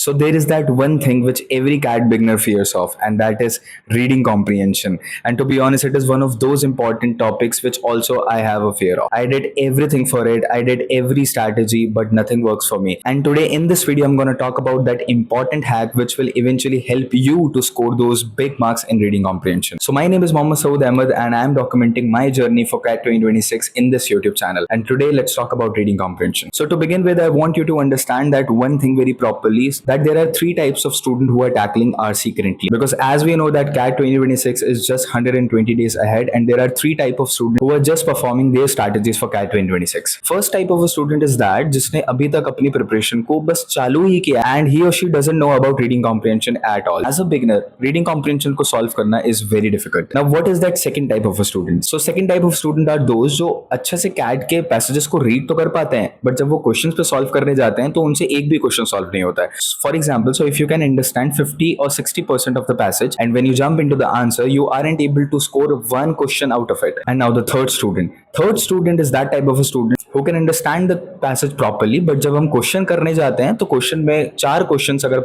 So there is that one thing which every CAT beginner fears of, and that is reading comprehension. And to be honest, it is one of those important topics which also I have a fear of. I did everything for it, I did every strategy, but nothing works for me. And today in this video, I'm going to talk about that important hack which will eventually help you to score those big marks in reading comprehension. So my name is Mohammad Saud Ahmed, and I am documenting my journey for CAT 2026 in this YouTube channel. And today, let's talk about reading comprehension. So to begin with, I want you to understand that one thing very properly is that there are three types of students who are tackling RC currently. Because as we know that CAT 2026 is just 120 days ahead, and there are three types of students who are just performing their strategies for CAT 2026. First type of a student is that जिसने अभी तक अपनी preparation को बस चालू ही किया and he or she doesn't know about reading comprehension at all. As a beginner, reading comprehension को solve करना is very difficult. Now what is that second type of a student? So second type of student are those जो अच्छे से CAT के passages को read तो कर पाते हैं, but जब वो questions पे solve करने जाते हैं तो उनसे एक भी question solve नहीं होता है. For example, so if you can understand 50 or 60% of the passage, and when you jump into the answer, you aren't able to score one question out of it. And now the third student. Third student is that type of a student who can understand the passage properly, but जब हम question करने जाते हैं तो question में चार questions अगर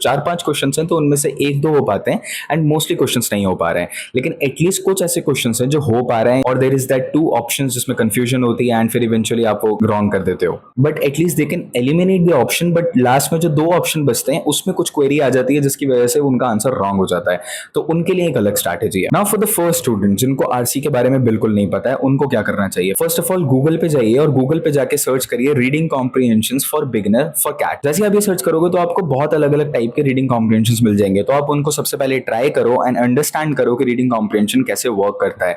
चार पांच क्वेश्चंस हैं तो उनमें से एक दो हो पाते हैं एंड मोस्टली क्वेश्चंस नहीं हो पा रहे हैं, लेकिन एटलीस्ट कुछ ऐसे क्वेश्चंस हैं जो हो पा रहे हैं और there is that two options जिसमें कंफ्यूजन होती है एंड फिर इवेंचुअली आप वो रॉन्ग कर देते हो, but at least they can eliminate the option, but last में जो दो ऑप्शन बचते हैं उसमें कुछ क्वेरी आ जाती है जिसकी वजह से उनका आंसर रॉन्ग हो जाता है, तो उनके लिए एक अलग स्ट्रैटेजी है. Now for the first student जिनको आरसी के बारे में बिल्कुल नहीं पता है, उनको क्या करना चाहिए? फर्स्ट ऑफ ऑल गूगल पे जाइए और गूगल पे जाके सर्च करिए reading comprehensions for beginner for CAT. जैसे आप ये सर्च करोगे तो आपको बहुत अलग अलग टाइप के रीडिंग कॉम्प्रिहेंशंस मिल जाएंगे, तो आप उनको सबसे पहले ट्राई करो एंड अंडरस्टैंड करो कि रीडिंग कॉम्प्रिहेंशन कैसे वर्क करता है.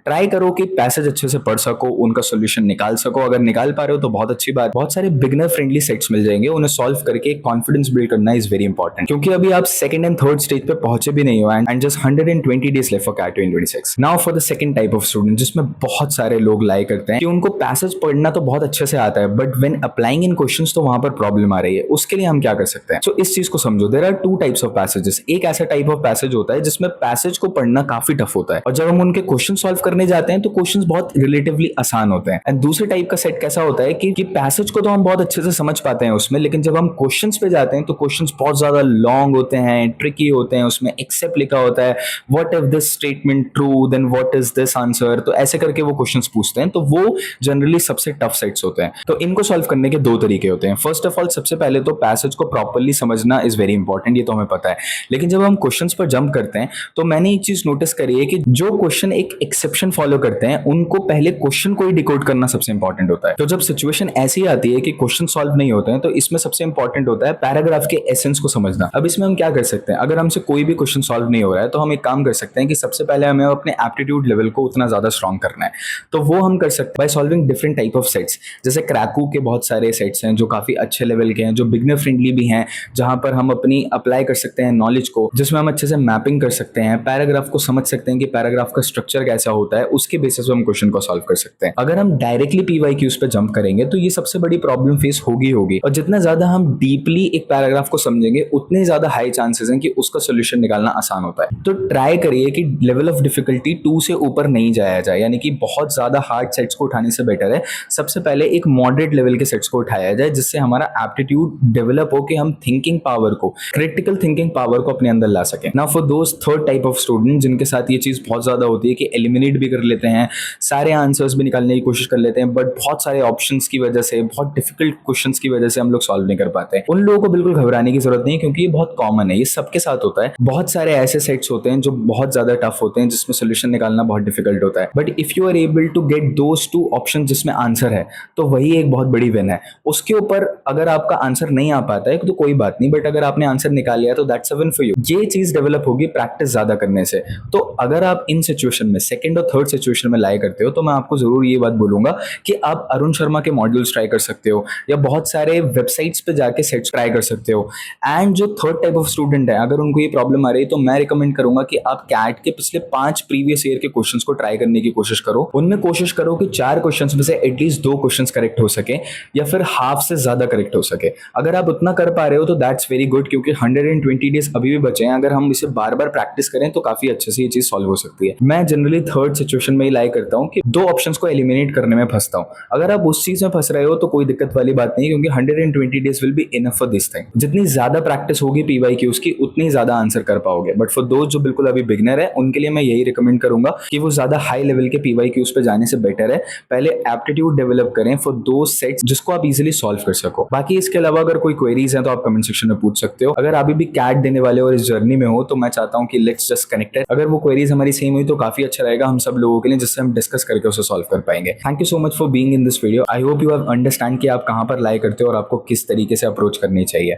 ट्राई करो कि पैसेज अच्छे से पढ़ सको, उनका सोल्यूशन निकाल सको. अगर निकाल पा रहे हो तो बहुत अच्छी बात. बहुत सारे बिगिनर फ्रेंडली सेट्स मिल जाएंगे, उन्हें सॉल्व करके कॉन्फिडेंस बिल्ड करना इज वेरी इंपॉर्टेंट, क्योंकि अभी आप सेकंड एंड थर्ड स्टेज पे पहुंचे भी नहीं हो and just 120 days left for CAT 2026. Now for the second type of student जिसमें बहुत सारे लोग लाइक करते हैं कि उनको पैसेज पढ़ना तो बहुत अच्छे से आता है, but when applying in questions तो वहां पर प्रॉब्लम आ रही है. उसके लिए हम क्या कर सकते हैं? सो इस चीज को समझो. There are two types of passages. एक ऐसा टाइप ऑफ पैसेज होता है जिसमें पैसेज को पढ़ना काफी टफ होता है और जब हम उनके क्वेश्चन सॉल्व करने जाते हैं तो क्वेश्चंस बहुत रिलेटिवली आसान होते हैं. एंड दूसरे टाइप का सेट कैसा होता है कि पैसेज को तो हम बहुत अच्छे से समझ पाते हैं उसमें, लेकिन जब हम क्वेश्चंस पे जाते हैं तो क्वेश्चंस बहुत ज्यादा लॉन्ग होते हैं, ट्रिकी होते हैं, उसमें एक्सेप्ट लिखा होता है, what if this statement true then what is this answer, तो ऐसे करके वो क्वेश्चंस पूछते हैं, तो वो जनरली सबसे टफ सेट्स होते हैं. तो इनको सॉल्व करने के दो तरीके होते हैं. फर्स्ट ऑफ ऑल सबसे पहले तो पैसेज को प्रॉपर्ली समझना इज वेरी इंपॉर्टेंट, ये तो हमें पता है, लेकिन जब हम क्वेश्चंस पर जंप करते हैं तो मैंने एक चीज नोटिस करी है कि जो क्वेश्चन एक एक्सेप्शन फॉलो करते हैं उनको पहले क्वेश्चन को ही डिकोड करना सबसे इंपॉर्टेंट होता है. तो जब सिचुएशन ऐसी आती है कि क्वेश्चन सॉल्व नहीं होते हैं तो इसमें सबसे इंपॉर्टेंट होता है पैराग्राफ के एसेंस को समझना. अब इसमें हम क्या कर सकते हैं? अगर हमसे कोई भी क्वेश्चन सॉल्व नहीं हो रहा है तो हम एक काम कर सकते हैं कि सबसे पहले हमें अपने एप्टीट्यूड लेवल को उतना ज्यादा स्ट्रॉन्ग करना है, तो वो हम कर सकते हैं by solving different type of sets. जैसे क्रैकू के बहुत सारे सेट्स हैं जो काफी अच्छे लेवल के हैं, जो बिगनर फ्रेंडली भी हैं, जहां पर हम अपनी अप्लाई कर सकते हैं नॉलेज को, जिसमें हम अच्छे से मैपिंग कर सकते हैं, पैराग्राफ को समझ सकते हैं कि पैराग्राफ का स्ट्रक्चर कैसा होता है, उसके बेसिस पे हम क्वेश्चन को सॉल्व कर सकते हैं. अगर हम डायरेक्टली PYQs पे जंप करेंगे तो ये सबसे बड़ी प्रॉब्लम फेस होगी, और जितना ज्यादा हम डीपली एक पैराग्राफ को समझेंगे उतने ज्यादा हाई चांसेस हैं कि उसका सोल्यूशन निकालना आसान होता है. तो ट्राई करिए कि लेवल ऑफ डिफिकल्टी 2 से ऊपर नहीं जाया जाए, यानी कि बहुत ज्यादा हार्ड सेट्स को उठाने से बेटर है सबसे पहले एक मॉडरेट लेवल के सेट्स को उठाया जाए, जिससे हमारा एप्टीट्यूड डेवलप हो कि हम थिंकिंग पावर को, क्रिटिकल थिंकिंग पावर को अपने अंदर ला सकें. Now for those third type of student जिनके साथ ये चीज बहुत ज्यादा होती है कि एलिमिनेट भी कर लेते हैं, सारे आंसर्स भी निकालने की कोशिश कर लेते हैं, बट बहुत सारे ऑप्शंस की वजह से, बहुत डिफिकल्ट क्वेश्चंस की वजह से हम लोग सॉल्व नहीं कर पाते हैं. उन लोगों को बिल्कुल घबराने की जरूरत नहीं है, क्योंकि ये बहुत कॉमन है, ये सबके साथ होता है. बहुत सारे ऐसे सेट्स होते हैं जो बहुत ज्यादा टफ होते हैं, जिसमें सोल्यूशन निकालना बहुत डिफिकल्ट होता है, but if you are able to get those two option जिसमें आंसर है तो वही एक बहुत बड़ी विन है. उसके ऊपर अगर आपका आंसर नहीं आ पाता है तो कोई बात नहीं, बट अगर आपने आंसर निकाल लिया तो that's a win for you. ये चीज डेवलप होगी प्रैक्टिस ज्यादा करने से. तो अगर आप इन सिचुएशन में, सेकंड और थर्ड सिचुएशन में लाई करते हो, तो मैं आपको जरूर ये बात बोलूंगा कि आप अरुण शर्मा के मॉड्यूल्स ट्राई कर सकते हो या बहुत सारे वेबसाइट्स पे जाके सेट्स ट्राई कर सकते हो. एंड जो थर्ड टाइप ऑफ स्टूडेंट है, अगर उनको ये प्रॉब्लम आ रही है तो मैं रिकमेंड करूंगा कि आप कैट के पिछले 5 प्रीवियस ईयर के क्वेश्चंस को ट्राई करने की कोशिश करो. उनमें कोशिश करो कि 4 क्वेश्चंस में से एटलीस्ट 2 क्वेश्चंस करेक्ट हो सके या फिर हाफ से ज्यादा करेक्ट हो सके. अगर आप उतना कर पा रहे हो तो दैट्स वेरी गुड, क्योंकि 120 डेज अभी भी बचे हैं. अगर हम इसे बार बार प्रैक्टिस करें तो काफी अच्छे से ये चीज सॉल्व हो सकती है. मैं जनरली थर्ड सिचुएशन में ही लाई करता हूँ कि दो ऑप्शंस को एलिमिनेट करने में फंसता हूँ। अगर आप उस चीज में फंस रहे हो तो कोई दिक्कत वाली बात नहीं, क्योंकि 120 days will be enough for this thing. जितनी ज्यादा प्रैक्टिस होगी पीवाईक्यूज की उतनी ज्यादा आंसर कर पाओगे। बट फॉर दोस्त जो बिल्कुल अभी बिगनर है उनके लिए मैं यही रिकमेंड करूंगा कि वो ज्यादा हाई लेवल के पीवाईक्यूज पे जाने से बेटर है पहले एप्टीट्यूड डेवलप करें फॉर दो सेट्स जिसको आप इजीली सॉल्व कर सको। बाकी इसके अलावा अगर कोई क्वेरीज है तो आप कमेंट सेक्शन में पूछ सकते हो। अगर अभी भी कैट देने वाले और इस जर्नी में हो तो मैं चाहता हूँ कि लेट्स जस्ट कनेक्टेड। अगर वो क्वेरीज हमारी सेम हुई तो काफी अच्छा रहेगा हम सब लोगों के लिए, जिससे हम डिस्कस करके उसे सॉल्व कर पाएंगे। Thank you so much for being in this video. I hope you have understand कि आप कहां पर लाई करते हो और आपको किस तरीके से अप्रोच करनी चाहिए।